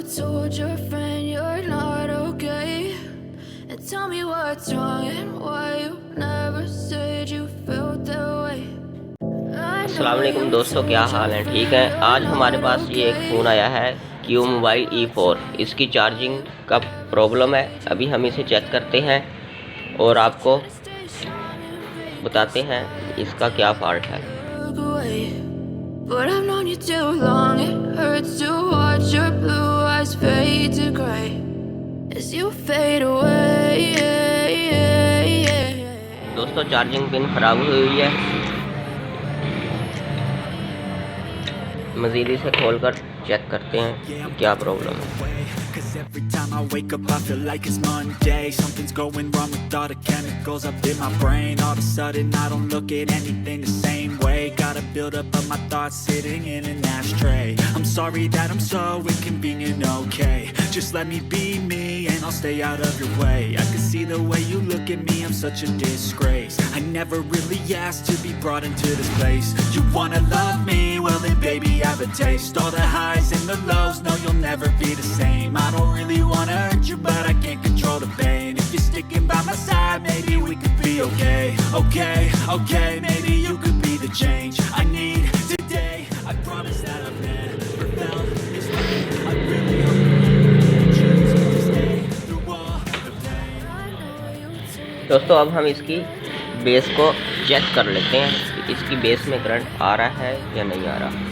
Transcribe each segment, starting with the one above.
told your friend you're not okay, and tell me what's wrong and why you never said you felt that way. अस्सलाम वालेकुम दोस्तों, क्या हाल है? ठीक है। आज हमारे पास ये एक फ़ोन आया है Qmobile E4। इसकी चार्जिंग का प्रॉब्लम है। अभी हम इसे चेक करते हैं और आपको बताते हैं इसका क्या फॉल्ट है। But I've known you too long, it hurts to watch your blue eyes fade to gray as you fade away. दोस्तों, चार्जिंग पिन खराब हुई है। मज़ीद इसे खोलकर चेक करते हैं कि क्या प्रॉब्लम है। Cause every time I wake up I feel like it's Monday. Something's going wrong with all the chemicals up in my brain. All of a sudden I don't look at anything the same way. Gotta build up of my thoughts sitting in an ashtray. I'm sorry that I'm so inconvenient, okay. Just let me be me and I'll stay out of your way. I can see the way you look at me, I'm such a disgrace. I never really asked to be brought into this place. You wanna love me? Well then baby have a taste. All the highs and the lows, no you'll never be the same. I don't really wanna hurt you, but I can't control the pain. If you're sticking by my side, maybe we could be okay. Okay, maybe you could be the change I need today. I promise that I've never felt this way. I really hope you choose to stay through all the pain. दोस्तों, अब हम इसकी base को check कर लेते हैं कि इसकी बेस में करंट आ रहा है या नहीं आ रहा।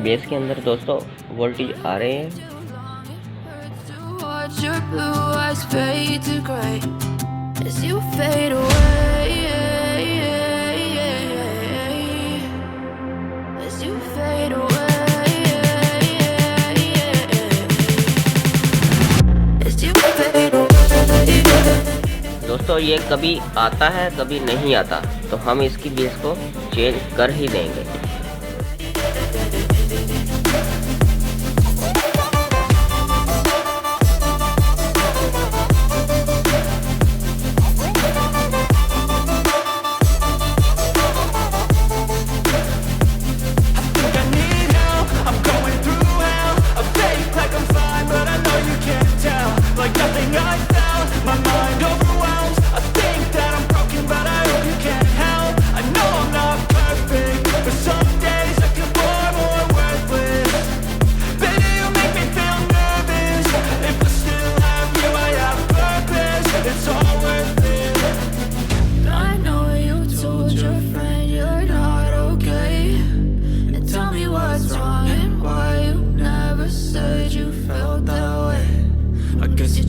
बेस के अंदर दोस्तों वोल्टेज आ रहे हैं। दोस्तों, ये कभी आता है कभी नहीं आता, तो हम इसकी बेस को चेंज कर ही देंगे।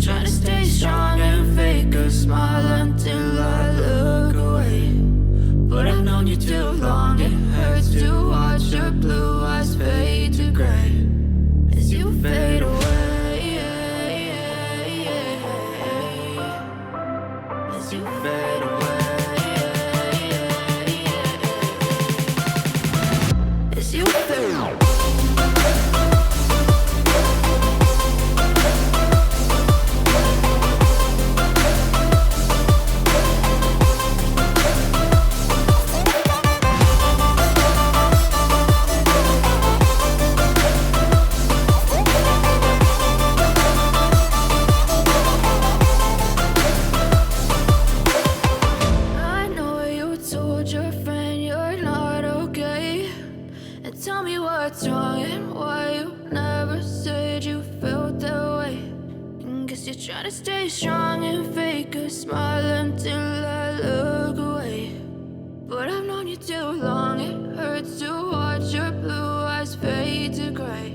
Trying to stay strong and fake a smile until I look away. But I've known you too long, it hurts to watch your blue eyes fade to gray as you fade away. As you fade away. As you fade away. Tell me what's wrong and why you never said you felt that way. Guess you're trying to stay strong and fake a smile until I look away. But I've known you too long, it hurts to watch your blue eyes fade to gray.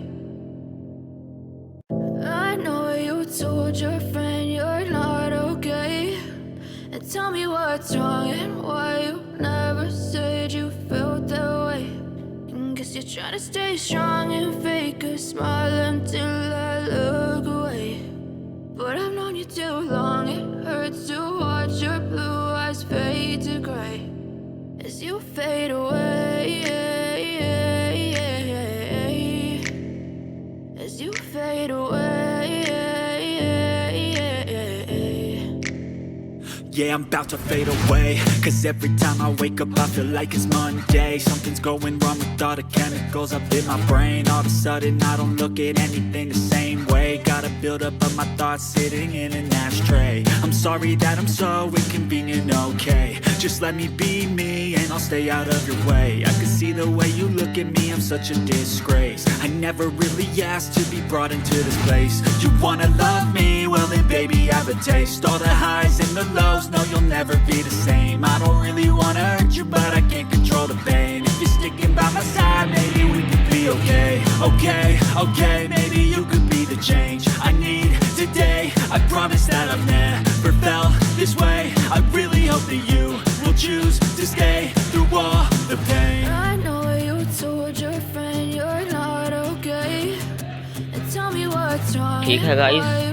I know you told your friend you're not okay, and tell me what's wrong and why you never said you felt that way. Guess you're trying to stay strong and fake a smile until I look away. But I've known you too long, it hurts to watch your blue eyes fade to gray as you fade away. As you fade away. Yeah, I'm about to fade away. Cause every time I wake up I feel like it's Monday. Something's going wrong with all the chemicals up in my brain. All of a sudden I don't look at anything the same way. Gotta build up of my thoughts sitting in an ashtray. I'm sorry that I'm so inconvenient, okay. Just let me be me and I'll stay out of your way. I can see the way you look at me, I'm such a disgrace. I never really asked to be brought into this place. You wanna love me? Well then baby have a taste. All the highs and the lows, no you'll never be the same. I don't really wanna hurt you but I can't control the pain. If you're sticking by my side maybe we could be okay. Okay, maybe you could be the change I need today. I promise that I've never felt this way. I really hope that you will choose to stay through all the pain. I know you told your friend you're not okay, and tell me what's wrong ठीक है and guys, why